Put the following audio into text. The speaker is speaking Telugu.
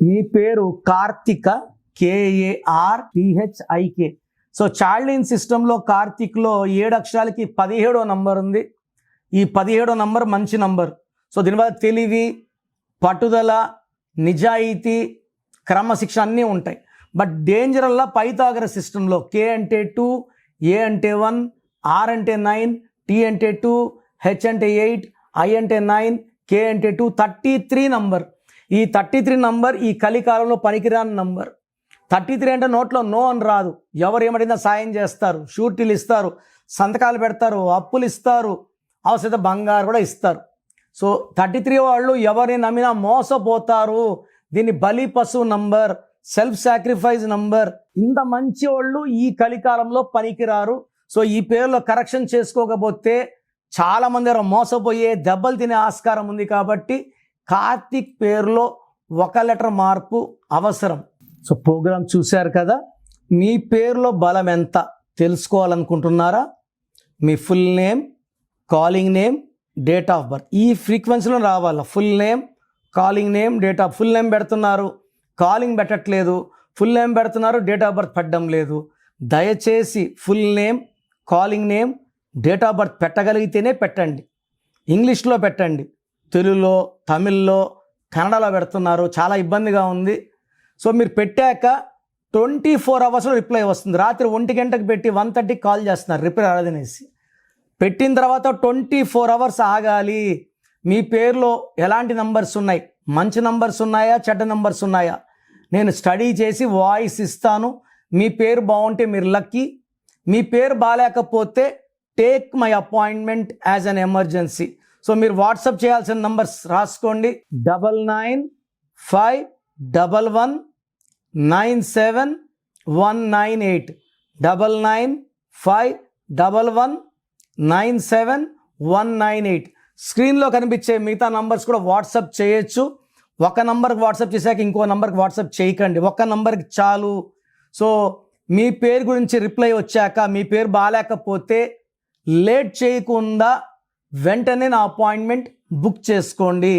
మీ పేరు Karthika, KARTHIK. So child in సిస్టంలో కార్తిక్లో 7 అక్షరాలకి 17వ నంబర్ ఉంది. ఈ 17వ నంబర్ మంచి నంబర్. సో దీనివల్ల తెలివి, పట్టుదల, నిజాయితీ, క్రమశిక్షణ అన్నీ ఉంటాయి. బట్ డేంజర్ వల్ల పైథాగరస్ సిస్టంలో K అంటే 2, A అంటే 1, R అంటే 9, T అంటే 2, H అంటే 8, I అంటే 9, K అంటే 2, 33 నంబర్. ఈ 33 నంబర్ ఈ కలికాలంలో పనికిరాని నంబర్. 33 అంటే నోట్లో నో అని రాదు. ఎవరు ఏమడినా సాయం చేస్తారు, షూరిటీలు ఇస్తారు, సంతకాలు పెడతారు, అప్పులు ఇస్తారు, అవసరత బంగారు కూడా ఇస్తారు. సో 33 వాళ్ళు ఎవరిని నమ్మినా మోసపోతారు. దీన్ని బలి పశువు నంబర్, సెల్ఫ్ సాక్రిఫైస్ నంబర్. ఇంత మంచి వాళ్ళు ఈ కలికాలంలో పనికిరారు. సో ఈ పేరులో కరెక్షన్ చేసుకోకపోతే చాలామంది మోసపోయే, దెబ్బలు తినే ఆస్కారం ఉంది. కాబట్టి కార్తిక్ పేరులో 1 లెటర్ మార్పు అవసరం. సో ప్రోగ్రామ్ చూశారు కదా. మీ పేరులో బలం ఎంత తెలుసుకోవాలనుకుంటున్నారా? మీ full name, calling name, date of birth ఈ ఫ్రీక్వెన్సీలో రావాలి. Full name, calling name, date of. Full name పెడుతున్నారు, కాలింగ్ పెట్టట్లేదు. ఫుల్ నేమ్ పెడుతున్నారు, డేట్ ఆఫ్ బర్త్ పెట్టడం లేదు. దయచేసి full name, calling name, date of birth పెట్టగలిగితేనే పెట్టండి. ఇంగ్లీష్లో పెట్టండి. తెలుగులో, తమిళ్లో, కన్నడలో పెడుతున్నారు, చాలా ఇబ్బందిగా ఉంది. సో మీరు పెట్టాక 24 అవర్స్లో రిప్లై వస్తుంది. రాత్రి 1 గంటకు పెట్టి 1:30కి కాల్ చేస్తున్నారు రిప్లై రాదనేసి. పెట్టిన తర్వాత 24 అవర్స్ ఆగాలి. మీ పేరులో ఎలాంటి నంబర్స్ ఉన్నాయి, మంచి నంబర్స్ ఉన్నాయా, చెడ్డ నంబర్స్ ఉన్నాయా, నేను స్టడీ చేసి వాయిస్ ఇస్తాను. మీ పేరు బాగుంటే మీరు లక్కీ. మీ పేరు బాగాలేకపోతే take my appointment as an emergency. So మీరు వాట్సాప్ చేయాల్సిన నంబర్స్ రాసుకోండి. 9951197198 9951197198. స్క్రీన్లో కనిపించే మిగతా నంబర్స్ కూడా వాట్సాప్ చేయొచ్చు. ఒక నంబర్కి వాట్సాప్ చేశాక ఇంకో నంబర్కి వాట్సాప్ చేయకండి. ఒక నంబర్కి చాలు. సో మీ పేరు గురించి రిప్లై వచ్చాక మీ పేరు బాగాలేకపోతే లేట్ చేయకుండా వెంటనే నా అపాయింట్మెంట్ బుక్ చేసుకోండి.